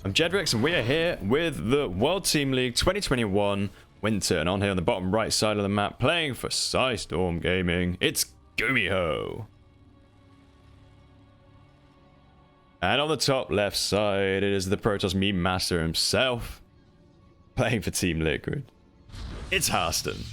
I'm Jeddrix, and we are here with the World Team League 2021 Winter. And on here on the bottom right side of the map, playing for StarCraft Gaming, it's Gumiho. And on the top left side, it is the Protoss meme master himself, playing for Team Liquid. It's HARSTEM.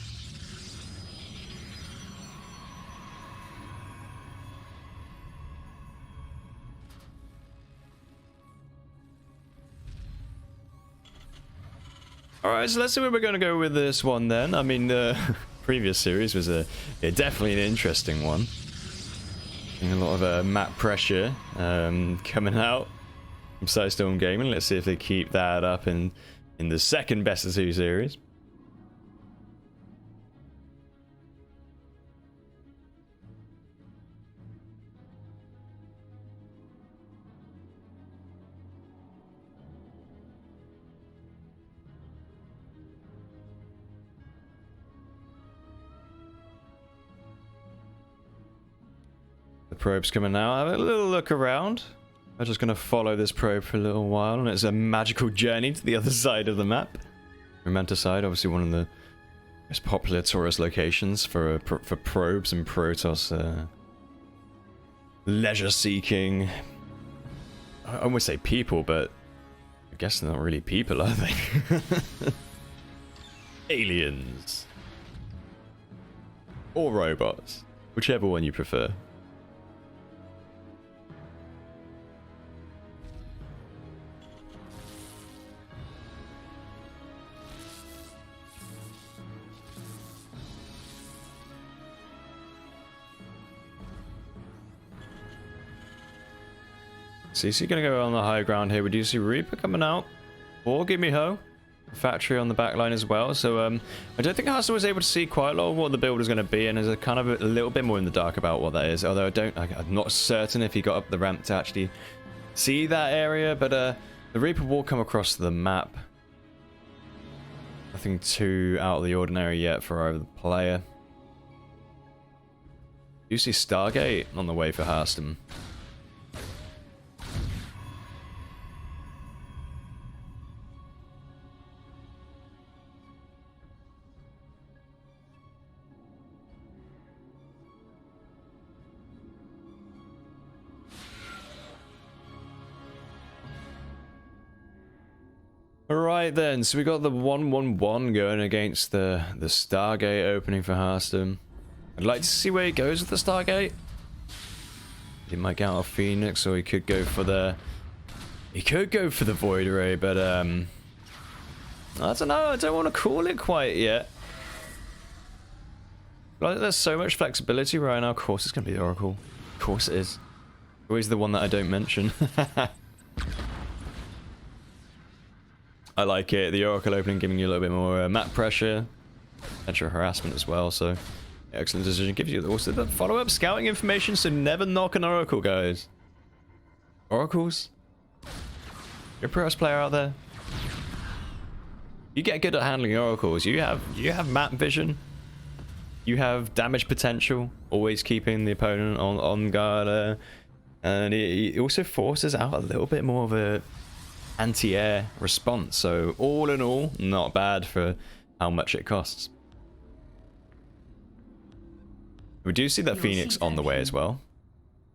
Alright, so let's see where we're going to go with this one then. I mean, the previous series was definitely an interesting one. A lot of map pressure coming out from StarCraft Gaming. Let's see if they keep that up in the second best of two series. The probe's coming out. Have a little look around. I'm just going to follow this probe for a little while, and it's a magical journey to the other side of the map. Romanticide, obviously one of the most popular tourist locations for probes and Protoss leisure-seeking. I almost say people, but I guess they're not really people, are they? Aliens. Or robots. Whichever one you prefer. CC gonna go on the high ground here. We do see Reaper coming out, or Gumiho, factory on the back line as well. So I don't think HARSTEM was able to see quite a lot of what the build is going to be, and is kind of a little bit more in the dark about what that is. Although I'm not certain if he got up the ramp to actually see that area. But the Reaper will come across the map. Nothing too out of the ordinary yet for either player. You see Stargate on the way for HARSTEM. Alright then, so we got the 1-1-1 going against the Stargate opening for HARSTEM. I'd like to see where he goes with the Stargate. He might get out of Phoenix, or he could go for the... He could go for the Void Ray, but I don't know, I don't want to call it quite yet. Like, there's so much flexibility right now. Of course it's going to be the Oracle. Of course it is. Always the one that I don't mention. I like it. The Oracle opening giving you a little bit more map pressure, potential harassment as well. So, excellent decision. Gives you also the follow-up scouting information. So never knock an Oracle, guys. Oracles. You're a Protoss player out there. You get good at handling Oracles. You have map vision. You have damage potential. Always keeping the opponent on guard. And it also forces out a little bit more of a anti-air response, so all in all, not bad for how much it costs. We do see that Phoenix on the way as well.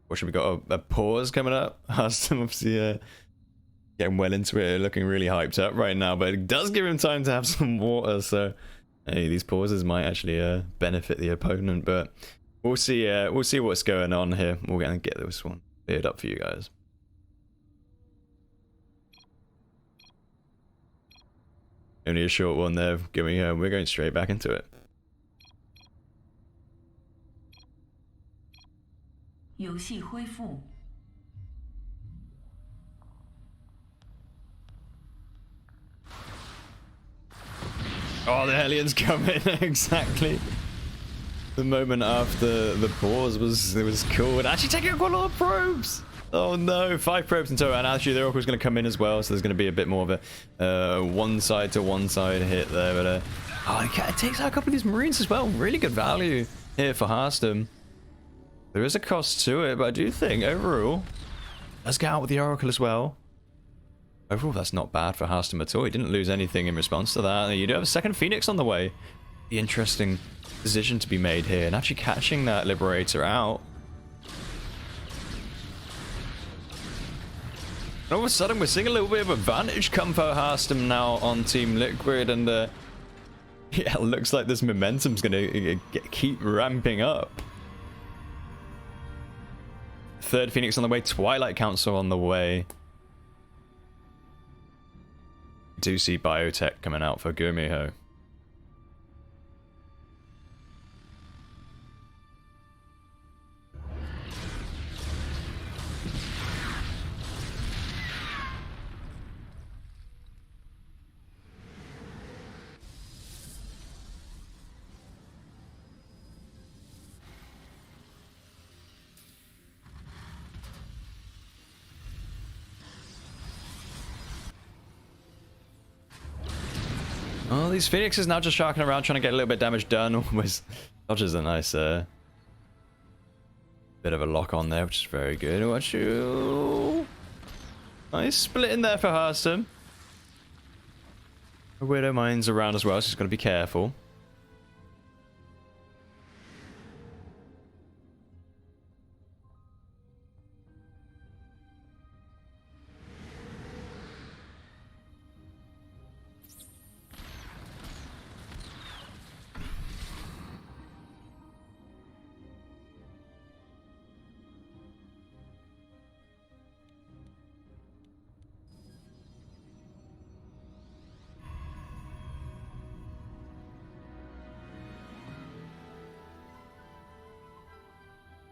Or should we got a pause coming up? HARSTEM obviously getting well into it, looking really hyped up right now, but it does give him time to have some water, so hey, these pauses might actually benefit the opponent, but we'll see what's going on here. We're gonna get this one cleared up for you guys. Only a short one there, we're going straight back into it. Oh, the Hellions come in exactly. The moment after the pause was cool, and actually taking quite a lot of probes. Oh no, 5 probes in total, and actually the Oracle's going to come in as well, so there's going to be a bit more of a one side to one side hit there, but oh, it takes out a couple of these Marines as well. Really good value here for HARSTEM. There is a cost to it, but I do think overall, let's get out with the Oracle as well. Overall, that's not bad for HARSTEM at all. He didn't lose anything in response to that. You do have a second Phoenix on the way. The interesting decision to be made here, and actually catching that Liberator out. And all of a sudden, we're seeing a little bit of advantage come for HARSTEM now on Team Liquid, and yeah, it looks like this momentum's going to keep ramping up. Third Phoenix on the way, Twilight Council on the way. Do see biotech coming out for Gumiho. Oh, these Phoenixes now just sharking around, trying to get a little bit of damage done. Always dodges a nice bit of a lock on there, which is very good. Watch you. Nice split in there for HARSTEM. A Widow Mine's around as well, so he's got to be careful.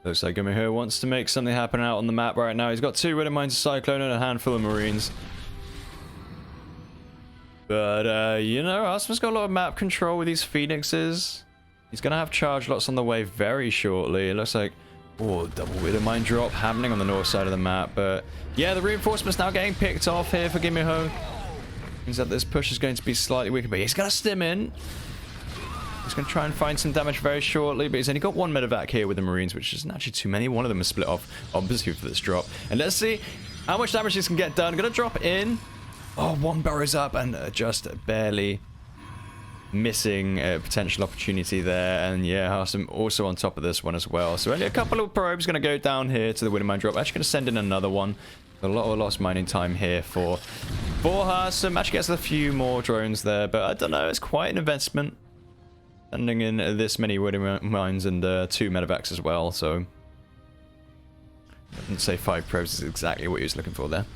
Looks like Gumiho wants to make something happen out on the map right now. He's got 2 Widow Mines, a Cyclone, and a handful of Marines. But, you know, HARSTEM's got a lot of map control with these Phoenixes. He's going to have charge lots on the way very shortly. It looks like, oh, double Widow Mine drop happening on the north side of the map. But, yeah, the reinforcements now getting picked off here for Gumiho. Means that this push is going to be slightly weaker, but he's going to stim in. He's going to try and find some damage very shortly, but he's only got 1 medevac here with the Marines, which isn't actually too many. One of them is split off, obviously, for this drop. And let's see how much damage this can get done. Going to drop in. Oh, 1 burrows up and just barely missing a potential opportunity there. And yeah, HARSTEM also on top of this one as well. So only a couple of probes going to go down here to the Widow Mine drop. Actually going to send in another one. A lot of lost mining time here for HARSTEM. Actually gets a few more drones there, but I don't know. It's quite an investment. Sending in this many Widow Mines and 2 medevacs as well, so I wouldn't say 5 probes is exactly what he was looking for there.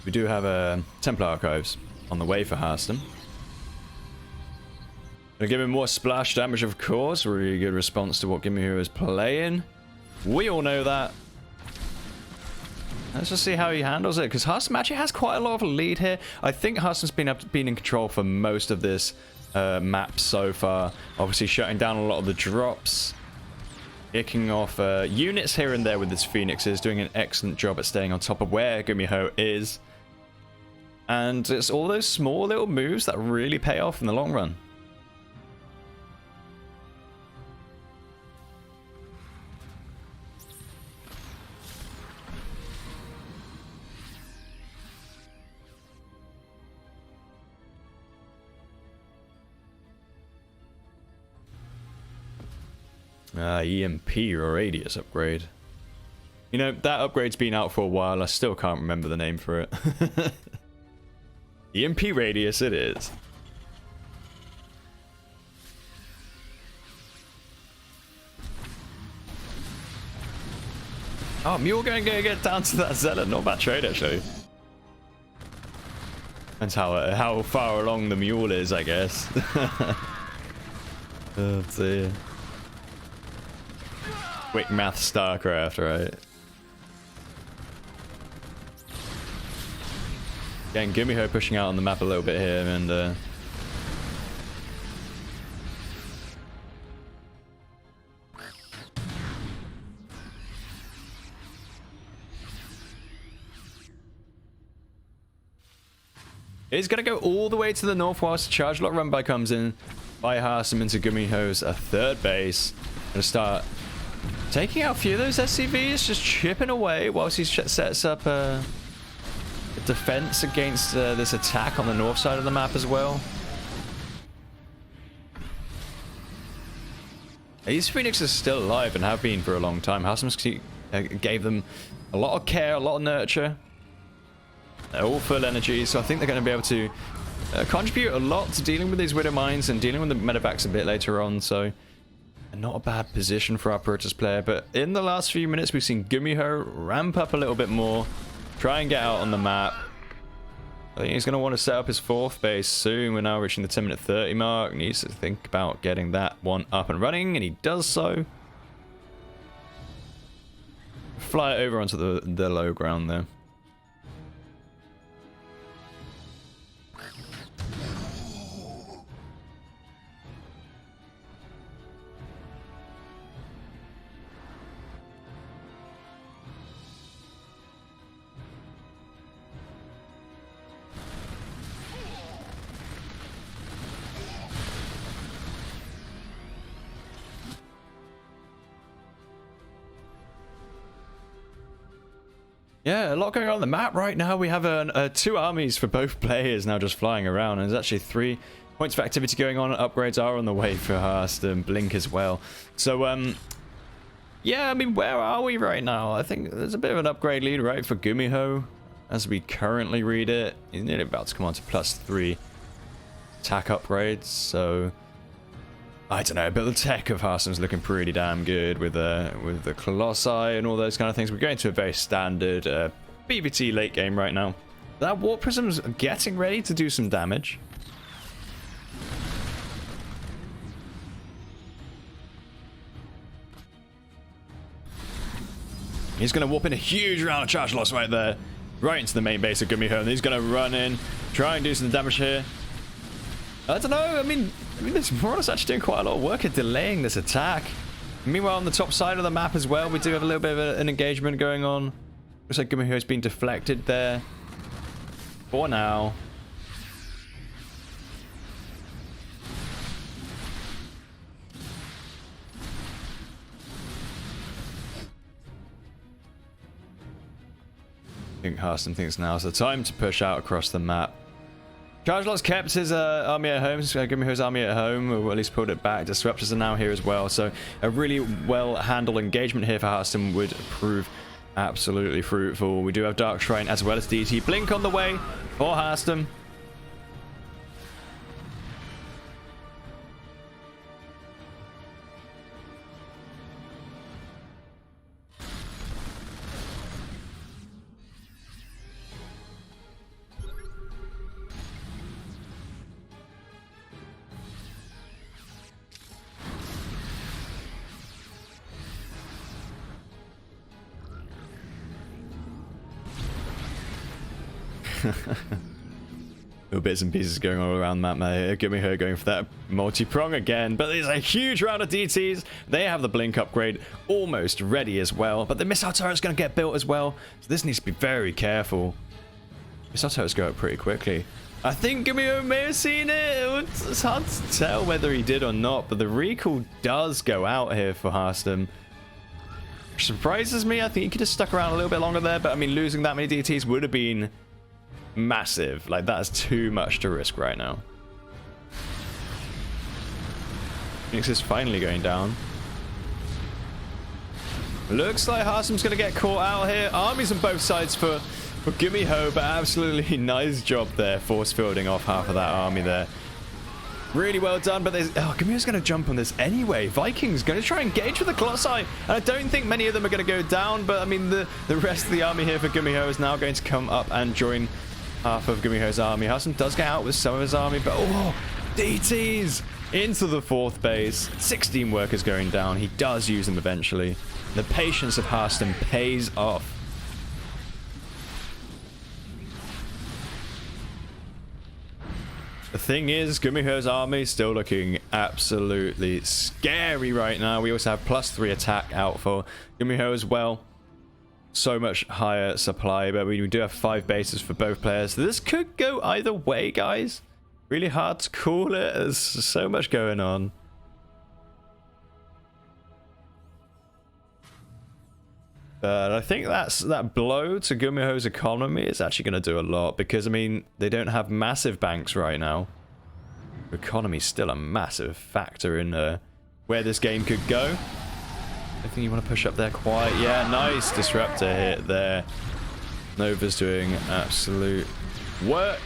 We do have Templar Archives on the way for HARSTEM. Gonna give him more splash damage, of course. Really good response to what Gumiho is playing. We all know that. Let's just see how he handles it, because HARSTEM actually has quite a lot of a lead here. I think HARSTEM's been in control for most of this map so far. Obviously shutting down a lot of the drops. Kicking off units here and there with his Phoenixes. Doing an excellent job at staying on top of where Gumiho is. And it's all those small little moves that really pay off in the long run. EMP radius upgrade. You know, that upgrade's been out for a while. I still can't remember the name for it. EMP radius it is. Oh, Mule going to get down to that Zealot. Not a bad trade, actually. Depends how far along the Mule is, I guess. Let's see. Quick math StarCraft, right? Getting Gumiho pushing out on the map a little bit here, and He's going to go all the way to the north whilst Charge Lot Run By comes in. By HARSTEM into Gumiho's third base. Going to start taking out a few of those SCVs, just chipping away whilst he sets up a defense against this attack on the north side of the map as well. These Phoenixes are still alive and have been for a long time. HARSTEM gave them a lot of care, a lot of nurture. They're all full energy, so I think they're going to be able to contribute a lot to dealing with these Widow Mines and dealing with the medevacs a bit later on, so not a bad position for our Protoss player. But in the last few minutes, we've seen Gumiho ramp up a little bit more, try and get out on the map. I think he's going to want to set up his fourth base soon. We're now reaching the 10-minute 30 mark. Needs to think about getting that one up and running, and he does so. Fly it over onto the low ground there. Yeah, a lot going on the map right now. We have two armies for both players now just flying around. And there's actually 3 points of activity going on. Upgrades are on the way for HARSTEM, Blink as well. So, yeah, I mean, where are we right now? I think there's a bit of an upgrade lead, right, for Gumiho as we currently read it. He's nearly about to come on to +3 attack upgrades. So, I don't know, but the tech of HARSTEM's looking pretty damn good with the Colossi and all those kind of things. We're going to a very standard PvT late game right now. That Warp Prism's getting ready to do some damage. He's going to warp in a huge round of charge loss right there, right into the main base of Gumiho, and he's going to run in, try and do some damage here. I don't know, I mean this Marauders actually doing quite a lot of work at delaying this attack. Meanwhile, on the top side of the map as well, we do have a little bit of an engagement going on. Looks like Gumiho has been deflected there. For now. I think HARSTEM thinks now's the time to push out across the map. Chargelot's kept his army at home, Gumiho's army at home, or at least pulled it back. Disruptors are now here as well, so a really well-handled engagement here for HARSTEM would prove absolutely fruitful. We do have Dark Shrine as well as DT Blink on the way for HARSTEM. Little bits and pieces going all around the map. Gumiho going for that multi-prong again, but there's a huge round of DTs. They have the Blink upgrade almost ready as well, but the missile turret's going to get built as well, so this needs to be very careful. Missile turrets go up pretty quickly. I think Gumiho may have seen it. It's hard to tell whether he did or not, but the recall does go out here for HARSTEM. Which surprises me. I think he could have stuck around a little bit longer there, but I mean, losing that many DTs would have been massive. Like, that's too much to risk right now. Phoenix is finally going down. Looks like HARSTEM's going to get caught out here. Armies on both sides for Gumiho, but absolutely nice job there, force fielding off half of that army there. Really well done, but there's... Oh, Gumiho's going to jump on this anyway. Vikings going to try and engage with the Colossi, and I don't think many of them are going to go down, but I mean, the rest of the army here for Gumiho is now going to come up and join half of Gumiho's army. HARSTEM does get out with some of his army, but oh, DTs into the fourth base. 16 workers going down. He does use them eventually. The patience of HARSTEM pays off. The thing is, Gumiho's army is still looking absolutely scary right now. We also have +3 attack out for Gumiho as well. so much higher supply, but we do have 5 bases for both players. So this could go either way, guys. Really hard to call it. There's so much going on. But I think that blow to Gumiho's economy is actually going to do a lot, because I mean they don't have massive banks right now. Economy is still a massive factor in where this game could go. I think you want to push up there quite. Yeah, nice disruptor hit there. Nova's doing absolute work.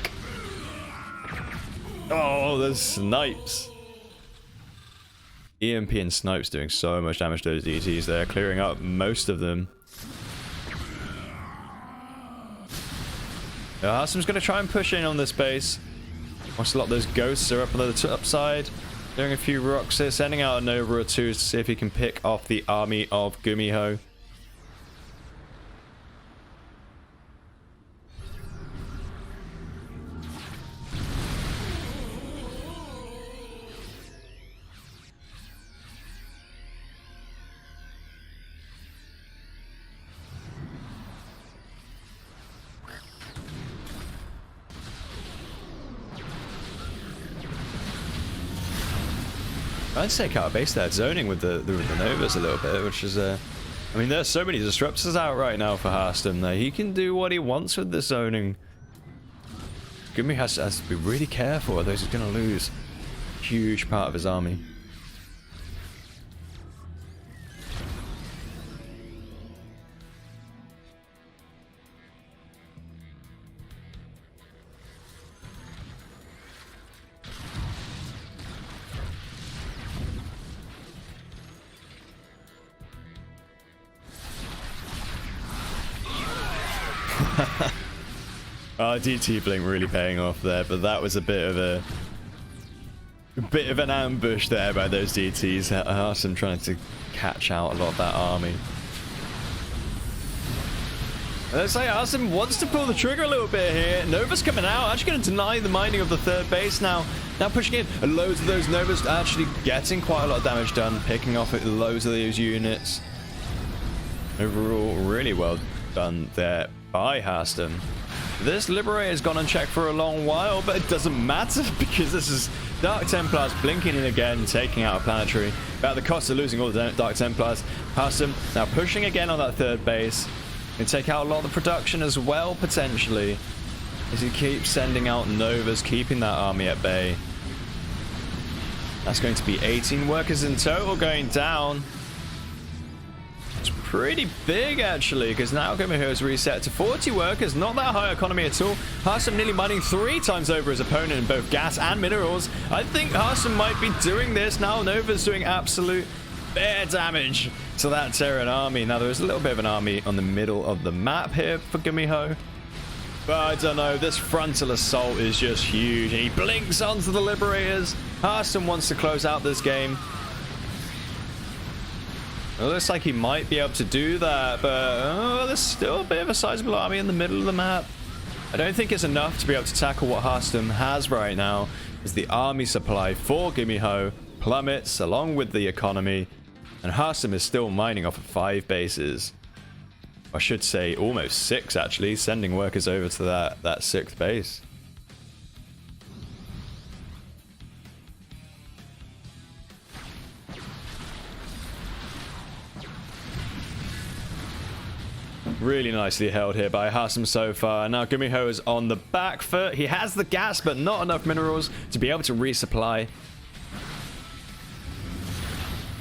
Oh, there's snipes. EMP and snipes doing so much damage to those DTs there, clearing up most of them. HARSTEM's going to try and push in on this base. Watch a lot of those ghosts are up on the top side. Doing a few rocks here, sending out a Nova or two to see if he can pick off the army of Gumiho. I'd take out a base there, zoning with the Novas a little bit, which is I mean, there's so many disruptors out right now for HARSTEM that he can do what he wants with the zoning. Gumiho has to be really careful, otherwise he's going to lose a huge part of his army. DT blink really paying off there, but that was a bit of an ambush there by those DTs. HARSTEM trying to catch out a lot of that army. Let's say HARSTEM wants to pull the trigger a little bit here. Nova's coming out, actually going to deny the mining of the 3rd base now. Now pushing in loads of those Novas, actually getting quite a lot of damage done, picking off loads of those units. Overall, really well done there by HARSTEM. This Liberator has gone unchecked for a long while, but it doesn't matter because this is Dark Templars blinking in again, taking out a planetary. About the cost of losing all the Dark Templars. HARSTEM now pushing again on that 3rd base. Can take out a lot of the production as well, potentially, as he keeps sending out Novas, keeping that army at bay. That's going to be 18 workers in total going down. It's pretty big, actually, because now Gumiho is reset to 40 workers. Not that high economy at all. HARSTEM nearly mining 3 times over his opponent in both gas and minerals. I think HARSTEM might be doing this now. Nova's doing absolute bare damage to that Terran army. Now, there is a little bit of an army on the middle of the map here for Gumiho. But I don't know. This frontal assault is just huge. He blinks onto the Liberators. HARSTEM wants to close out this game. It looks like he might be able to do that, but there's still a bit of a sizable army in the middle of the map. I don't think it's enough to be able to tackle what HARSTEM has right now, as the army supply for Gumiho plummets along with the economy, and HARSTEM is still mining off of 5 bases. I should say almost 6, actually, sending workers over to that 6th base. Really nicely held here by HARSTEM so far. Now Gumiho is on the back foot. He has the gas, but not enough minerals to be able to resupply.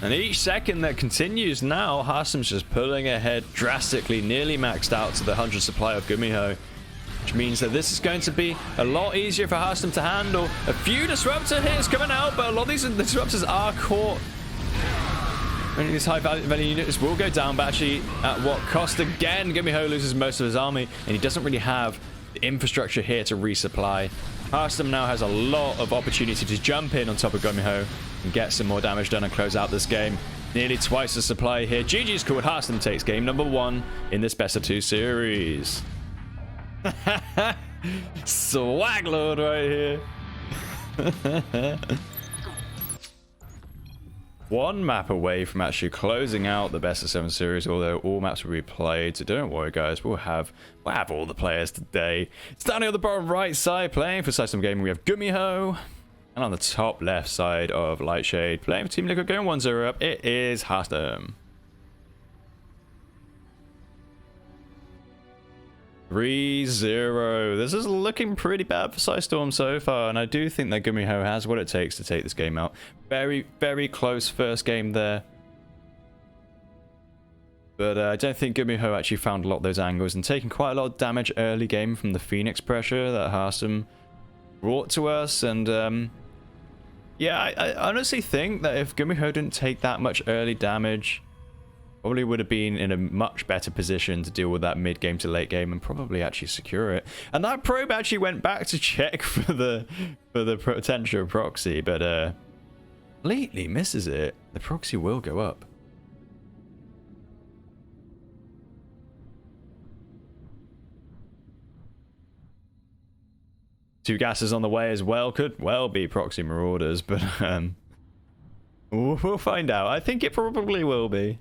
And each second that continues now, HARSTEM's just pulling ahead drastically, nearly maxed out to the 100 supply of Gumiho. Which means that this is going to be a lot easier for HARSTEM to handle. A few disruptor hits coming out, but a lot of these disruptors are caught. And these high value units will go down, but actually at what cost? Again, Gumiho loses most of his army, and he doesn't really have the infrastructure here to resupply. HARSTEM now has a lot of opportunity to jump in on top of Gumiho and get some more damage done and close out this game. Nearly twice the supply here. GG's called. HARSTEM takes game number 1 in this best of 2 series. Swag Lord right here. one map away from actually closing out the best of 7 series, although all maps will be played, so don't worry guys, we'll have all the players today. Starting on the bottom right side, playing for StarCraft Gaming, we have Gumiho, and on the top left side of Lightshade, playing for Team Liquid, going 1-0 up, it is HARSTEM. 3-0. This is looking pretty bad for Storm so far, and I do think that Gumiho has what it takes to take this game out. Very, very close first game there. But I don't think Gumiho actually found a lot of those angles, and taking quite a lot of damage early game from the Phoenix pressure that HARSTEM brought to us. And yeah, I honestly think that if Gumiho didn't take that much early damage, probably would have been in a much better position to deal with that mid-game to late game and probably actually secure it. And that probe actually went back to check for the potential proxy, but completely misses it. The proxy will go up. Two gases on the way as well. Could well be proxy marauders, but we'll find out. I think it probably will be.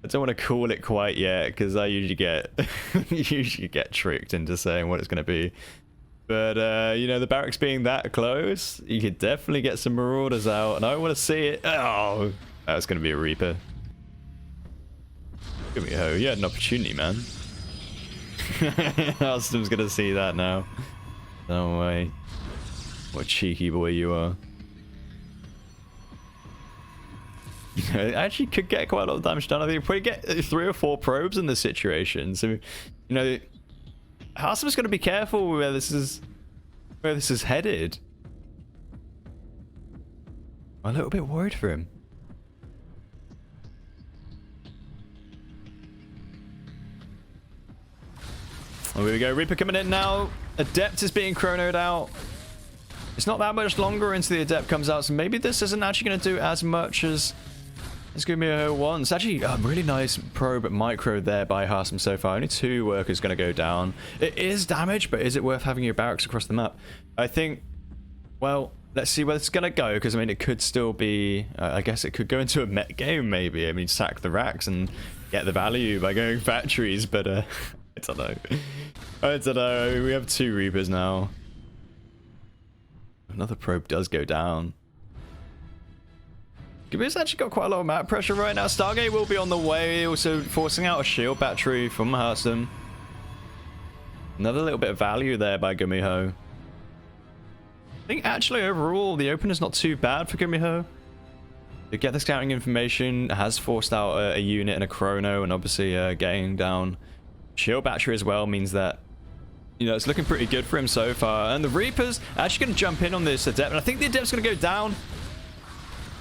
I don't want to call it quite yet because I usually get tricked into saying what it's going to be. But you know, the barracks being that close, you could definitely get some marauders out, and I want to see it. Oh, that's going to be a Reaper. Gumiho, you had an opportunity, man. HARSTEM's going to see that now. No way. What a cheeky boy you are. You know, it actually could get quite a lot of damage done. I think we get 3 or 4 probes in this situation. So, you know, HARSTEM's got to be careful where this is headed. I'm a little bit worried for him. Oh, here we go. Reaper coming in now. Adept is being chronoed out. It's not that much longer until the Adept comes out, so maybe this isn't actually going to do as much as Gumiho wants. Actually, a really nice probe micro there by HARSTEM so far. Only 2 workers going to go down. It is damage, but is it worth having your barracks across the map? I think, well, let's see where it's going to go, because I mean, it could still be, I guess it could go into a mech game maybe. I mean, sack the racks and get the value by going factories, but I don't know. I don't know. We have 2 Reapers now. Another probe does go down. Gumiho's actually got quite a lot of map pressure right now. Stargate will be on the way, also forcing out a shield battery from HARSTEM. Another little bit of value there by Gumiho. I think actually overall the opener's not too bad for Gumiho. To get the scouting information, has forced out a unit and a chrono, and obviously getting down shield battery as well means that, you know, it's looking pretty good for him so far. And the Reapers actually going to jump in on this Adept, and I think the Adept's going to go down.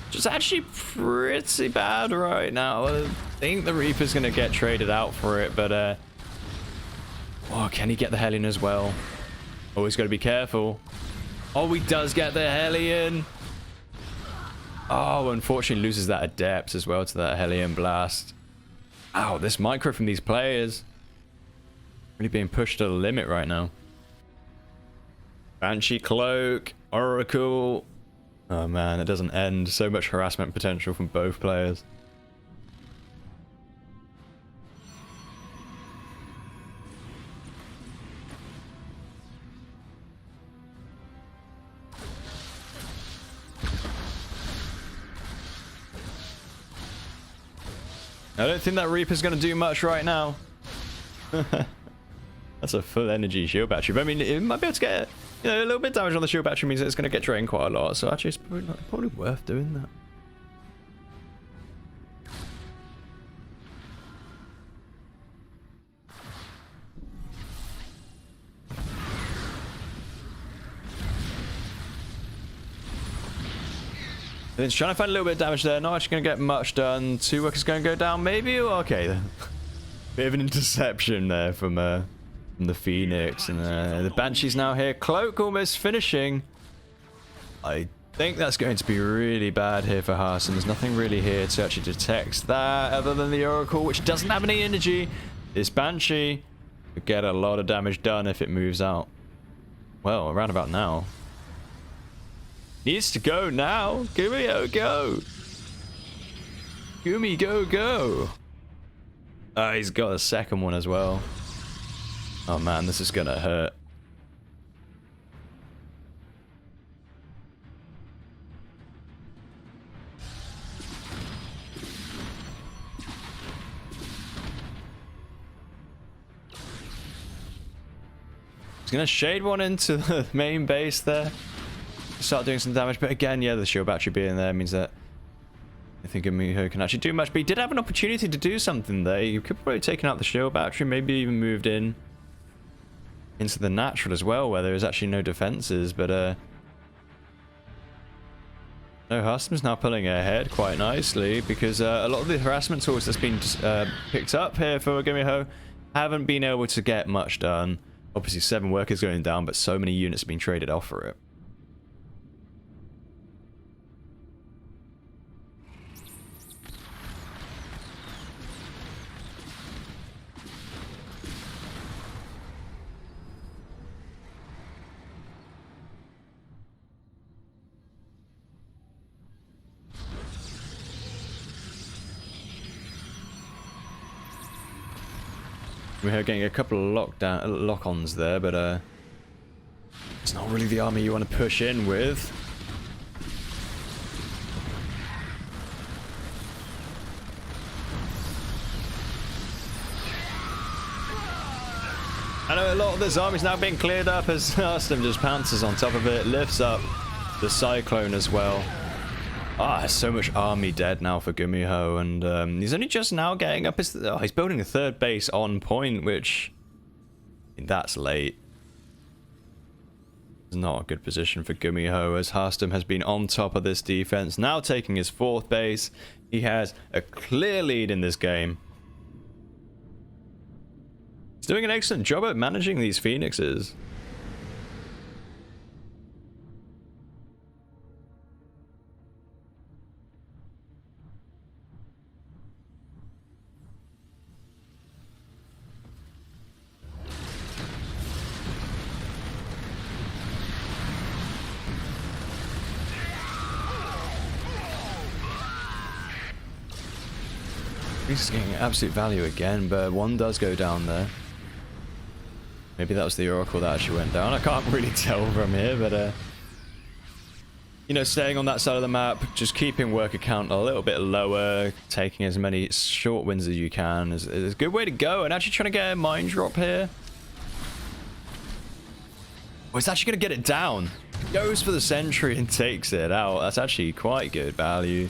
Which is actually pretty bad right now. I think the Reaper's going to get traded out for it, but oh, can he get the Hellion as well? Always got to be careful. Oh, he does get the Hellion. Oh, unfortunately loses that Adept as well to that Hellion blast. Ow, this micro from these players. Really being pushed to the limit right now. Banshee Cloak, Oracle. Oh man, it doesn't end. So much harassment potential from both players. I don't think that Reaper's going to do much right now. That's a full energy shield battery. But I mean, it might be able to get, you know, a little bit of damage on the shield battery means that it's going to get drained quite a lot. So actually, it's probably worth doing that. And it's trying to find a little bit of damage there. Not actually going to get much done. 2 workers going to go down, maybe. Okay, then. Bit of an interception there from the Phoenix, and the Banshee's now here. Cloak almost finishing. I think that's going to be really bad here for HARSTEM. There's nothing really here to actually detect that other than the Oracle, which doesn't have any energy. This Banshee could get a lot of damage done if it moves out. Well, around about now. Needs to go now. Gumiho, go. Gumi, go, go. He's got a second one as well. Oh man, this is gonna hurt. He's gonna shade one into the main base there. Start doing some damage, but again, yeah, the shield battery being there means that I think Gumiho can actually do much. But he did have an opportunity to do something there. You could probably taken out the shield battery, maybe even moved in into the natural as well, where there is actually no defenses. But no, HARSTEM's now pulling ahead quite nicely because a lot of the harassment tools that's been picked up here for Gumiho haven't been able to get much done. Obviously, 7 workers going down, but so many units have been traded off for it. We're getting a couple of lock-ons there, but it's not really the army you want to push in with. I know a lot of this army's now being cleared up as HARSTEM just pounces on top of it, lifts up the Cyclone as well. So much army dead now for Gumiho, and he's only just now getting up his... he's building a 3rd base on point, which... that's late. It's not a good position for Gumiho, as HARSTEM has been on top of this defense, now taking his 4th base. He has a clear lead in this game. He's doing an excellent job at managing these Phoenixes. He's getting absolute value again, but one does go down there. Maybe that was the Oracle that actually went down. I can't really tell from here, but you know, staying on that side of the map, just keeping worker count a little bit lower, taking as many short wins as you can is a good way to go. And actually trying to get a mine drop here. Oh, it's actually going to get it down. Goes for the sentry and takes it out. That's actually quite good value.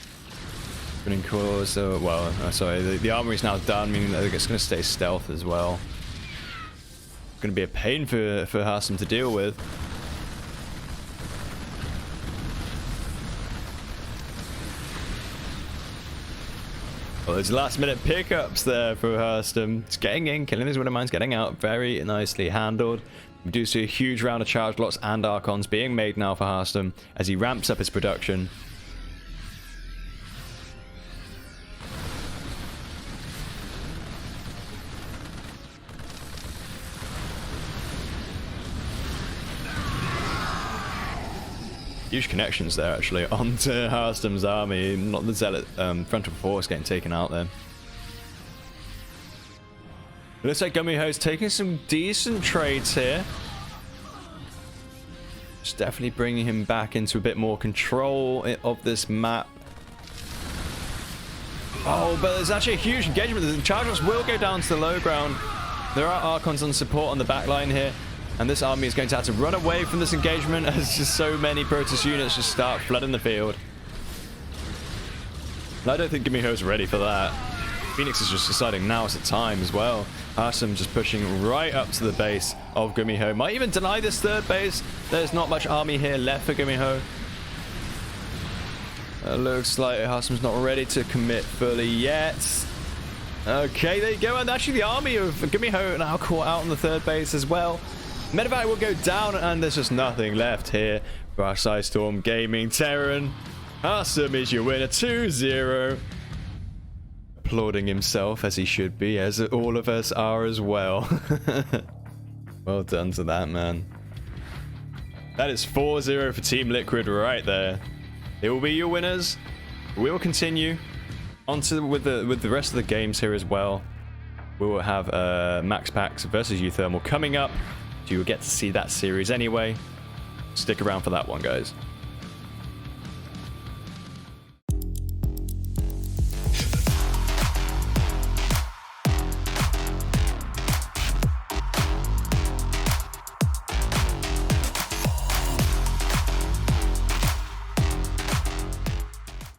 Running cores, well, sorry, the armory is now done, meaning that it's going to stay stealth as well. It's going to be a pain for HARSTEM to deal with. Well, there's last minute pickups there for HARSTEM. It's getting in, killing these winter mines, getting out, very nicely handled. We do see a huge round of charge lots and Archons being made now for HARSTEM as he ramps up his production. Huge connections there, actually, onto HARSTEM's army. Not the Zealot frontal force getting taken out there. It looks like Gumiho's taking some decent trades here. Just definitely bringing him back into a bit more control of this map. Oh, but there's actually a huge engagement. The chargers will go down to the low ground. There are Archons on support on the back line here. And this army is going to have to run away from this engagement as just so many Protoss units just start flooding the field. And I don't think Gumiho's ready for that. Phoenix is just deciding now is the time as well. HARSTEM just pushing right up to the base of Gumiho. Might even deny this 3rd base. There's not much army here left for Gumiho. Looks like HARSTEM's not ready to commit fully yet. Okay, there you go. And actually the army of Gumiho now caught out on the 3rd base as well. Medevac will go down, and there's just nothing left here for our Storm Gaming Terran. HARSTEM is your winner, 2-0. Applauding himself as he should be, as all of us are as well. Well done to that man. That is 4-0 for Team Liquid right there. They will be your winners. We will continue on to with the rest of the games here as well. We will have Max Packs versus Uthermal coming up. So you'll get to see that series anyway. Stick around for that one, guys.